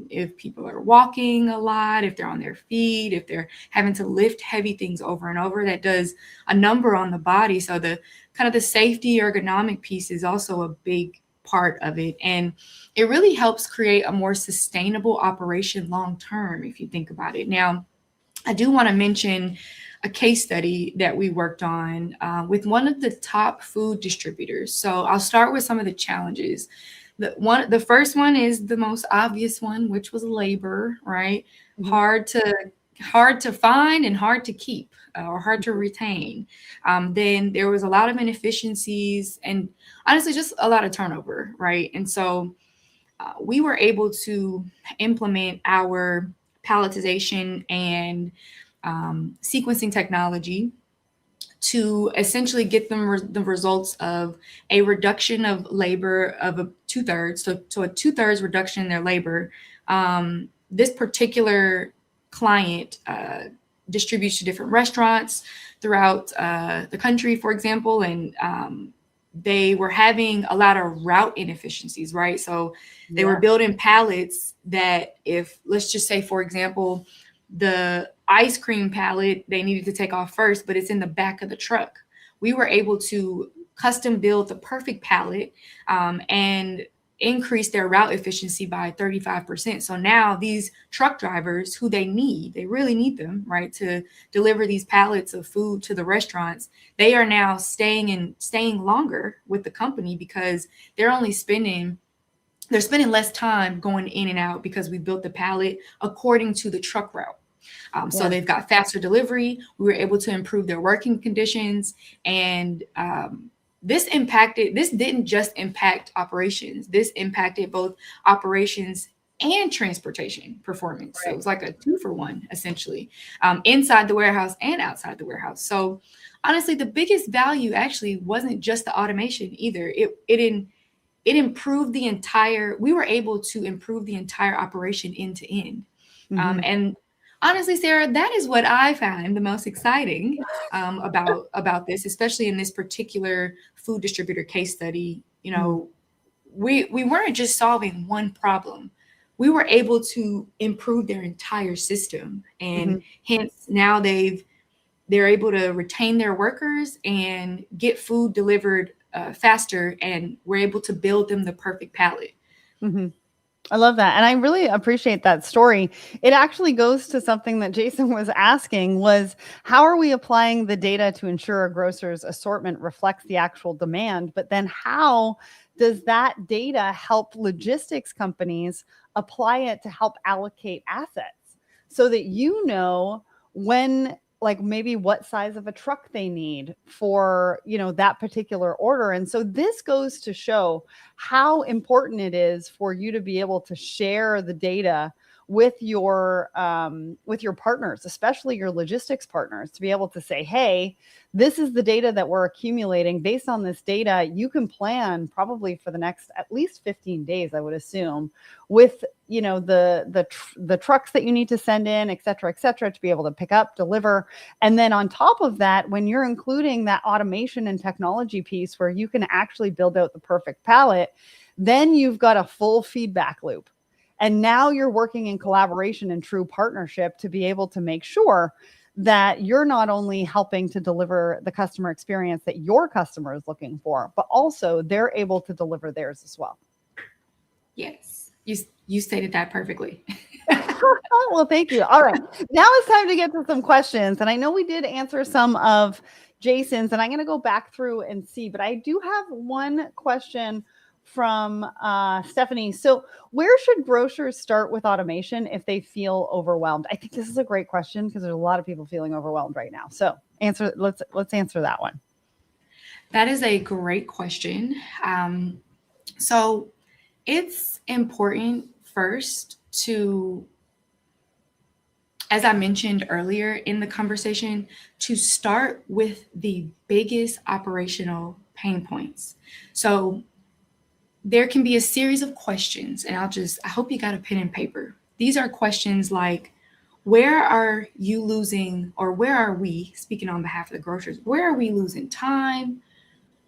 If people are walking a lot, if they're on their feet, if they're having to lift heavy things over and over, that does a number on the body. So the kind of the safety ergonomic piece is also a big part of it. And it really helps create a more sustainable operation long term, if you think about it. Now, I do want to mention a case study that we worked on with one of the top food distributors. So I'll start with some of the challenges. The first one is the most obvious one, which was labor, right? Mhm. Hard to find and hard to keep or hard to retain. Then there was a lot of inefficiencies and honestly just a lot of turnover, right? And so we were able to implement our palletization and sequencing technology to essentially get them the results of a reduction of labor of a 2/3, so a 2/3 reduction in their labor. This particular client distributes to different restaurants throughout the country, for example, and they were having a lot of route inefficiencies, right? So they were building pallets that, if let's just say, for example, the ice cream pallet they needed to take off first, but it's in the back of the truck. We were able to custom build the perfect pallet and increase their route efficiency by 35%. So now these truck drivers who they really need them, right, to deliver these pallets of food to the restaurants, they are now staying longer with the company because they're spending less time going in and out because we built the pallet according to the truck route. So they've got faster delivery. We were able to improve their working conditions. And this didn't just impact operations. This impacted both operations and transportation performance. Right. So it was like a 2-for-1, essentially, inside the warehouse and outside the warehouse. So honestly, the biggest value actually wasn't just the automation either. It improved we were able to improve the entire operation end to end. Mm-hmm. And honestly, Sarah, that is what I find the most exciting about this, especially in this particular food distributor case study. We weren't just solving one problem. We were able to improve their entire system. And hence now they're able to retain their workers and get food delivered faster, and we're able to build them the perfect pallet. Mm-hmm. I love that. And I really appreciate that story. It actually goes to something that Jason was asking, was how are we applying the data to ensure a grocer's assortment reflects the actual demand? But then how does that data help logistics companies apply it to help allocate assets so that when, like, maybe what size of a truck they need for, that particular order. And so this goes to show how important it is for you to be able to share the data with your partners, especially your logistics partners, to be able to say, hey, this is the data that we're accumulating. Based on this data, you can plan probably for the next at least 15 days, I would assume, with the trucks that you need to send in, et cetera, to be able to pick up, deliver. And then on top of that, when you're including that automation and technology piece where you can actually build out the perfect pallet, then you've got a full feedback loop. And now you're working in collaboration and true partnership to be able to make sure that you're not only helping to deliver the customer experience that your customer is looking for, but also they're able to deliver theirs as well. Yes, you stated that perfectly. Well, thank you. All right. Now it's time to get to some questions. And I know we did answer some of Jason's, and I'm going to go back through and see, but I do have one question from Stephanie. So, where should grocers start with automation if they feel overwhelmed? I think this is a great question because there's a lot of people feeling overwhelmed right now. So, let's answer that one. That is a great question. So it's important first to, as I mentioned earlier in the conversation, to start with the biggest operational pain points. So there can be a series of questions, and I hope you got a pen and paper. These are questions like, where are you losing, or where are we, speaking on behalf of the grocers, where are we losing time?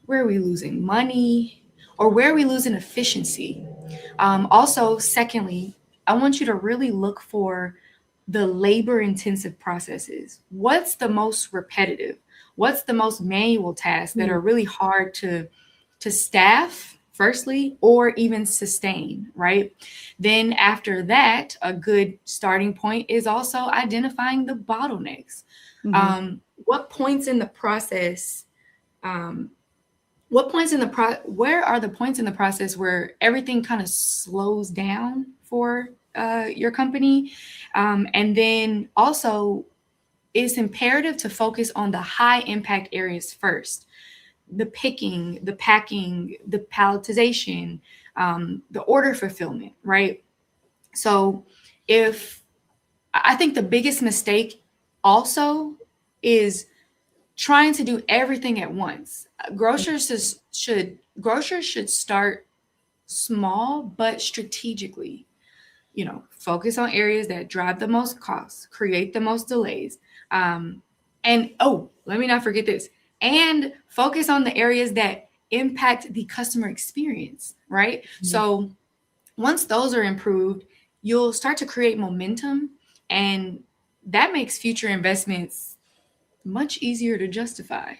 Where are we losing money? Or where are we losing efficiency? Also, secondly, I want you to really look for the labor intensive processes. What's the most repetitive? What's the most manual tasks that are really hard to staff, firstly, or even sustain, right? Then after that, a good starting point is also identifying the bottlenecks. What points in the process, where are the points in the process where everything kind of slows down for your company? And then also, it's imperative to focus on the high impact areas first: the picking, the packing, the palletization, the order fulfillment, right? So if I think the biggest mistake also is trying to do everything at once. Grocers should start small but strategically. Focus on areas that drive the most costs, create the most delays, and let me not forget this. And focus on the areas that impact the customer experience, right? So once those are improved, you'll start to create momentum, and that makes future investments much easier to justify.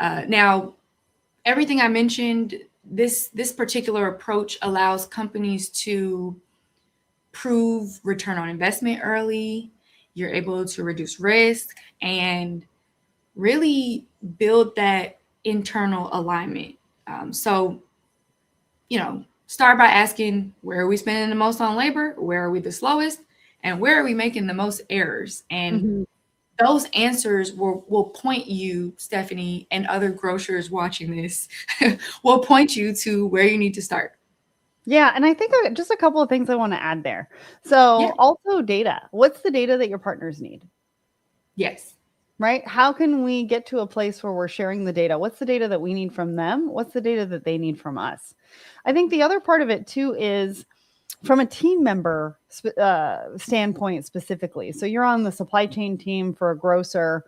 Now, everything I mentioned, this particular approach allows companies to prove return on investment early. You're able to reduce risk and really build that internal alignment. So, start by asking, where are we spending the most on labor? Where are we the slowest? And where are we making the most errors? And those answers will point you, Stephanie, and other grocers watching this, will point you to where you need to start. Yeah, and I think just a couple of things I want to add there. So also data. What's the data that your partners need? Yes. Right? How can we get to a place where we're sharing the data? What's the data that we need from them? What's the data that they need from us? I think the other part of it too is from a team member standpoint specifically. So you're on the supply chain team for a grocer.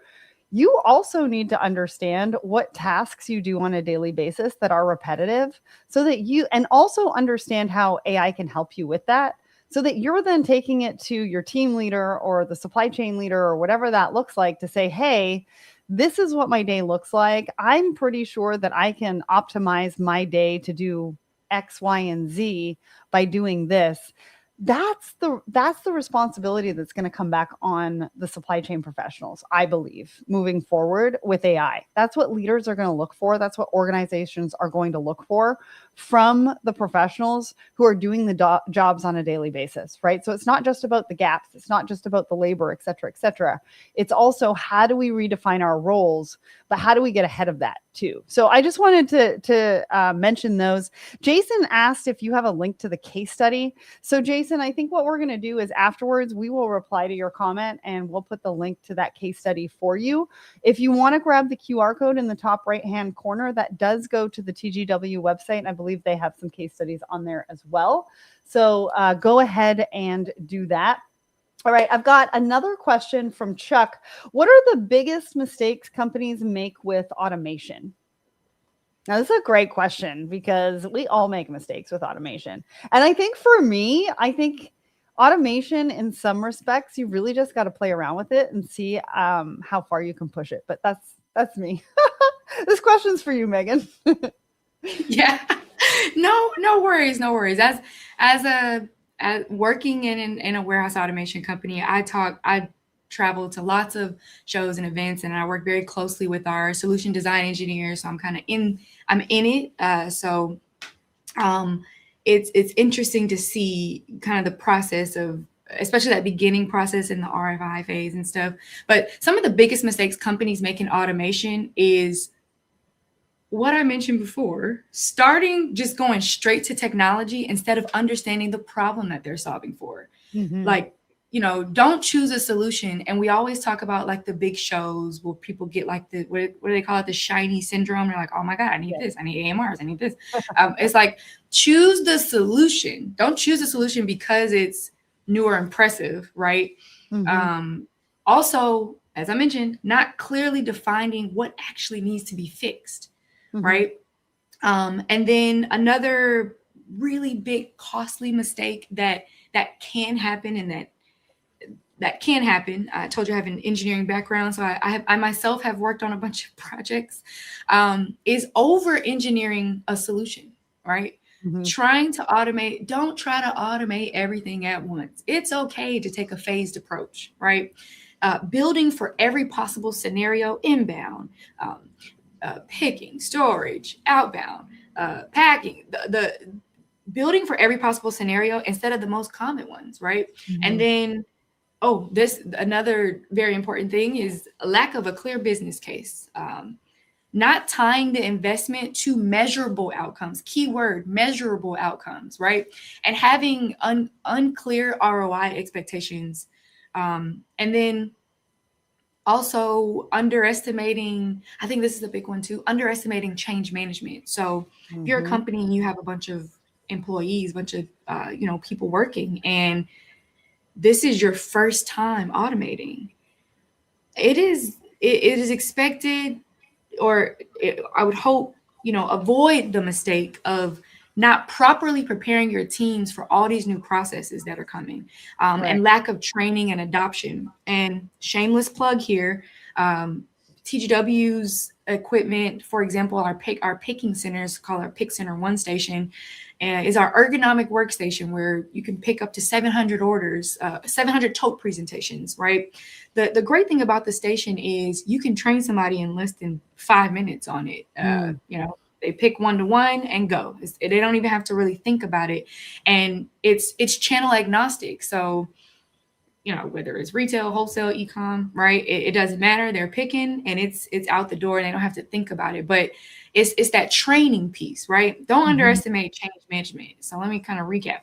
You also need to understand what tasks you do on a daily basis that are repetitive so that and also understand how AI can help you with that, so that you're then taking it to your team leader or the supply chain leader or whatever that looks like to say, hey, this is what my day looks like. I'm pretty sure that I can optimize my day to do X, Y, and Z by doing this. That's the responsibility that's going to come back on the supply chain professionals, I believe, moving forward with AI. That's what leaders are going to look for. That's what organizations are going to look for from the professionals who are doing the jobs on a daily basis, right? So it's not just about the gaps. It's not just about the labor, et cetera, et cetera. It's also, how do we redefine our roles, but how do we get ahead of that too? So I just wanted to mention those. Jason asked if you have a link to the case study. So Jason, I think what we're going to do is afterwards, we will reply to your comment and we'll put the link to that case study for you. If you want to grab the QR code in the top right-hand corner, that does go to the TGW website. I believe they have some case studies on there as well. So go ahead and do that. All right, I've got another question from Chuck. What are the biggest mistakes companies make with automation? Now, this is a great question because we all make mistakes with automation. And I think for me, automation in some respects, you really just got to play around with it and see how far you can push it. But that's me. This question's for you, Meagan. Yeah. No worries. As working in a warehouse automation company, I travel to lots of shows and events, and I work very closely with our solution design engineers. So I'm in it. Um, it's interesting to see kind of the process of, especially that beginning process in the RFI phase and stuff. But some of the biggest mistakes companies make in automation is what I mentioned before, starting just going straight to technology instead of understanding the problem that they're solving for. Like, don't choose a solution. And we always talk about like the big shows where people get like what do they call it? The shiny syndrome. They're like, oh my God, I need this. I need AMRs. I need this. It's like, choose the solution. Don't choose the solution because it's new or impressive, right? Also, as I mentioned, not clearly defining what actually needs to be fixed, right? And then another really big costly mistake that can happen, and that can happen. I told you I have an engineering background, so I myself have worked on a bunch of projects, is over engineering a solution, right? Trying to automate, don't try to automate everything at once. It's okay to take a phased approach, right? Building for every possible scenario, inbound, picking, storage, outbound, packing, the building for every possible scenario instead of the most common ones, right? And then, this another very important thing is a lack of a clear business case. Not tying the investment to measurable outcomes, keyword measurable outcomes, right? And having unclear ROI expectations. And then also underestimating, I think this is a big one too, underestimating change management. So if you're a company and you have a bunch of employees, a bunch of people working, and this is your first time automating, it is expected, or I would hope, avoid the mistake of not properly preparing your teams for all these new processes that are coming, and lack of training and adoption. And shameless plug here, TGW's equipment, for example, our picking centers, called our Pick Center One Station, is our ergonomic workstation where you can pick up to 700 orders, 700 tote presentations, right? The great thing about the station is you can train somebody in less than 5 minutes on it. They pick one-to-one and go. They don't even have to really think about it. And it's channel agnostic. So, whether it's retail, wholesale, e-com, right? It doesn't matter. They're picking and it's out the door and they don't have to think about it. But it's that training piece, right? Don't underestimate change management. So let me kind of recap.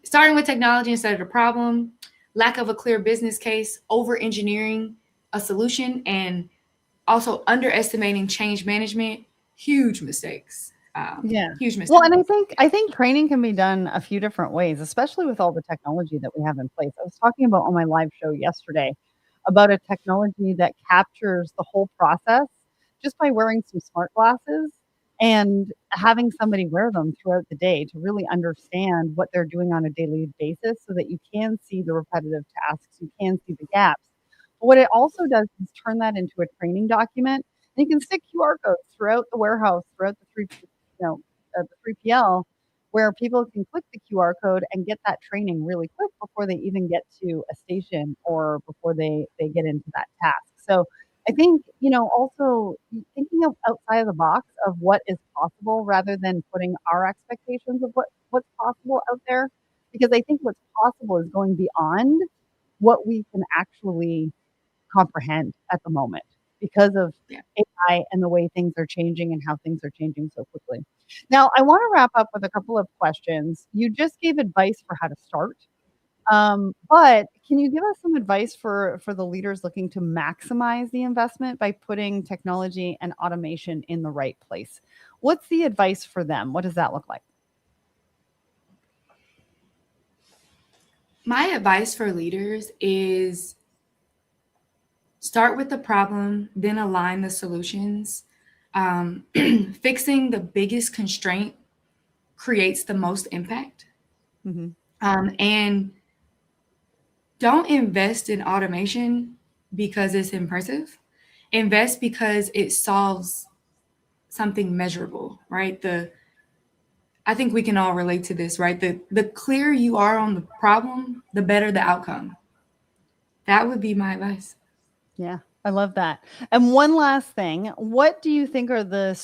Starting with technology instead of the problem, lack of a clear business case, over engineering a solution, and also underestimating change management. Huge mistakes. Huge mistakes. Well, and I think training can be done a few different ways, especially with all the technology that we have in place. I was talking about on my live show yesterday about a technology that captures the whole process just by wearing some smart glasses and having somebody wear them throughout the day to really understand what they're doing on a daily basis so that you can see the repetitive tasks, you can see the gaps. But what it also does is turn that into a training document. And you can stick QR codes throughout the warehouse, throughout the 3PL, where people can click the QR code and get that training really quick before they even get to a station or before they get into that task. So I think, also thinking of outside of the box of what is possible rather than putting our expectations of what's possible out there, because I think what's possible is going beyond what we can actually comprehend at the moment because of AI and the way things are changing and how things are changing so quickly. Now, I want to wrap up with a couple of questions. You just gave advice for how to start, but can you give us some advice for the leaders looking to maximize the investment by putting technology and automation in the right place? What's the advice for them? What does that look like? My advice for leaders is start with the problem, then align the solutions. Fixing the biggest constraint creates the most impact. And don't invest in automation because it's impressive. Invest because it solves something measurable, right? I think we can all relate to this, right? The clearer you are on the problem, the better the outcome. That would be my advice. Yeah, I love that. And one last thing, what do you think are the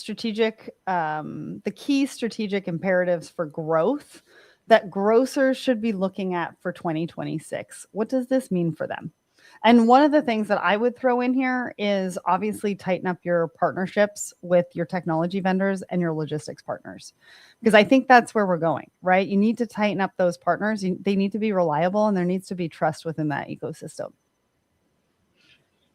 key strategic imperatives for growth that grocers should be looking at for 2026? What does this mean for them? And one of the things that I would throw in here is obviously tighten up your partnerships with your technology vendors and your logistics partners, because I think that's where we're going, right? You need to tighten up those partners. They need to be reliable and there needs to be trust within that ecosystem.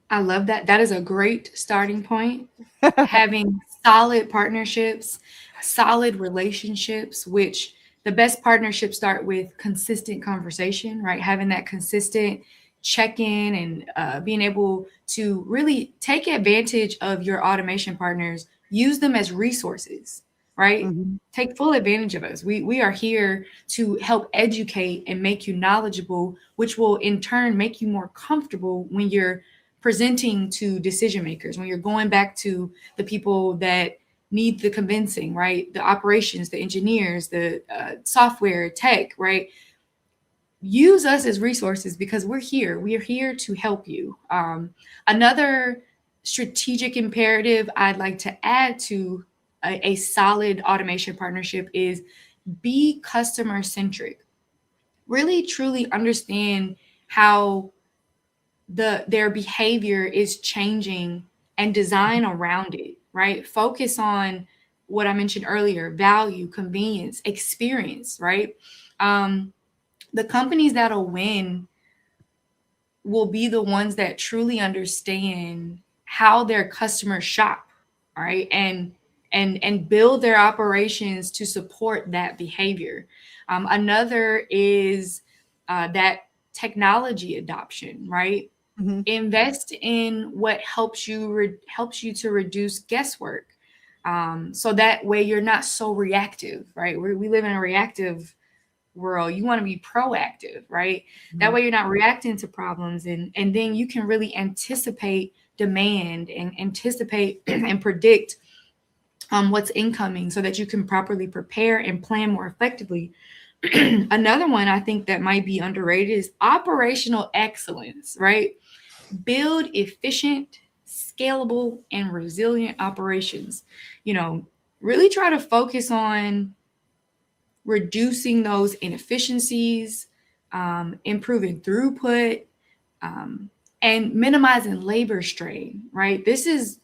I love that. That is a great starting point. Having solid partnerships, solid relationships, which the best partnerships start with consistent conversation, right? Having that consistent check in and being able to really take advantage of your automation partners, use them as resources, right? Mhm. Take full advantage of us. We are here to help educate and make you knowledgeable, which will in turn make you more comfortable when you're presenting to decision makers, when you're going back to the people that need the convincing, right? The operations, the engineers, the software, tech, right? Use us as resources because we're here. We are here to help you. Another strategic imperative I'd like to add to a solid automation partnership is be customer centric. Really, truly understand how their behavior is changing and design around it, right? Focus on what I mentioned earlier: value, convenience, experience, right? Um, the companies that'll win will be the ones that truly understand how their customers shop, right? And build their operations to support that behavior. Another is that technology adoption, right? Mhm. Invest in what helps you to reduce guesswork, so that way you're not so reactive, right? We live in a reactive world. You want to be proactive, right? That Mhm. way you're not reacting to problems, and then you can really anticipate demand and anticipate and predict what's incoming so that you can properly prepare and plan more effectively. Another one I think that might be underrated is operational excellence, right? Build efficient, scalable, and resilient operations. You know, really try to focus on reducing those inefficiencies, improving throughput, um, and minimizing labor strain. Right. This is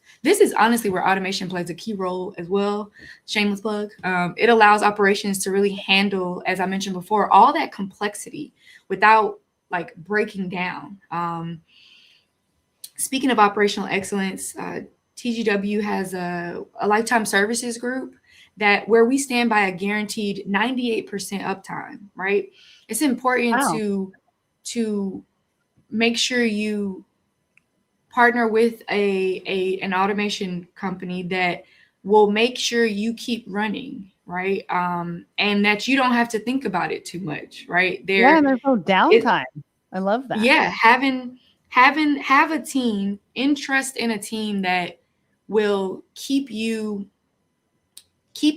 honestly where automation plays a key role as well. Shameless plug. It allows operations to really handle, as I mentioned before, all that complexity without like breaking down. Speaking of operational excellence, TGW has a lifetime services group that where we stand by a guaranteed 98% uptime, right? It's important Wow. to make sure you partner with an automation company that will make sure you keep running, right? And that you don't have to think about it too much, right? Yeah, There and there's no it downtime. I love that. Yeah, have a team, interest in a team that will keep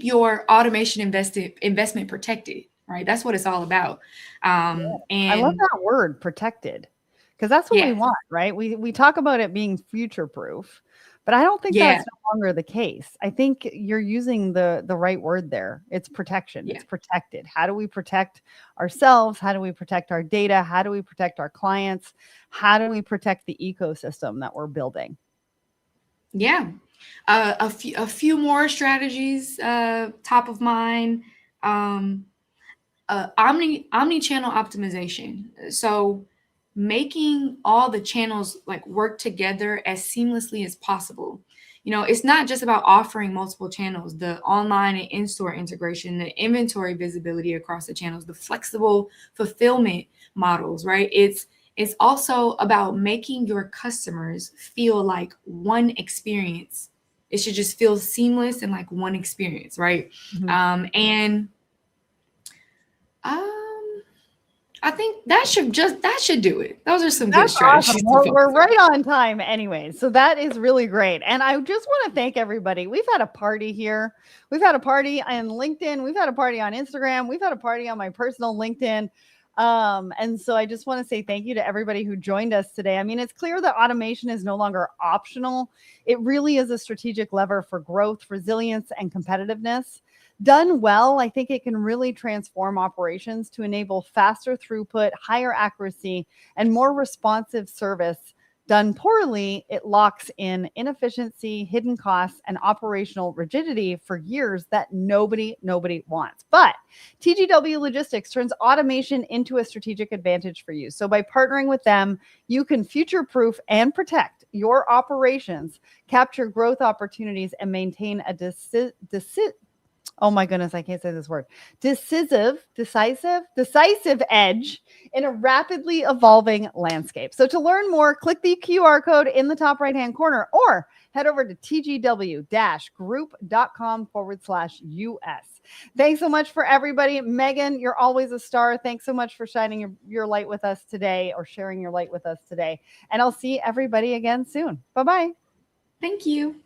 your automation investment protected, right? That's what it's all about. Yeah. I love And that word, protected, because that's what we yeah, want, right? We talk about it being future proof, but I don't think yeah, that's no longer the case. I think you're using the right word there. It's protection. yeah, It's protected. How do we protect ourselves? How do we protect our data? How do we protect our clients? How do we protect the ecosystem that we're building? yeah. A few more strategies top of mind. Um, omni-channel optimization. So making all the channels like work together as seamlessly as possible. It's not just about offering multiple channels, the online and in-store integration, the inventory visibility across the channels, the flexible fulfillment models, right? It's also about making your customers feel like one experience. It should just feel seamless and like one experience, right? Mhm. And um, I think that should do it. Those are some good That's awesome. strategies to We're focus on. right on time anyway. So that is really great. And I just want to thank everybody. We've had a party here. We've had a party on LinkedIn. We've had a party on Instagram. We've had a party on my personal LinkedIn. And so I just want to say thank you to everybody who joined us today. I mean, it's clear that automation is no longer optional. It really is a strategic lever for growth, resilience, and competitiveness. Done well, I think it can really transform operations to enable faster throughput, higher accuracy, and more responsive service. Done poorly, it locks in inefficiency, hidden costs, and operational rigidity for years that nobody wants. But TGW Logistics turns automation into a strategic advantage for you. So by partnering with them, you can future-proof and protect your operations, capture growth opportunities, and maintain a oh my goodness, I can't say this word. Decisive edge in a rapidly evolving landscape. So to learn more, click the QR code in the top right-hand corner or head over to tgw-group.com/US. Thanks so much for everybody. Meagan, you're always a star. Thanks so much for shining your light with us today, or sharing your light with us today. And I'll see everybody again soon. Bye-bye. Thank you.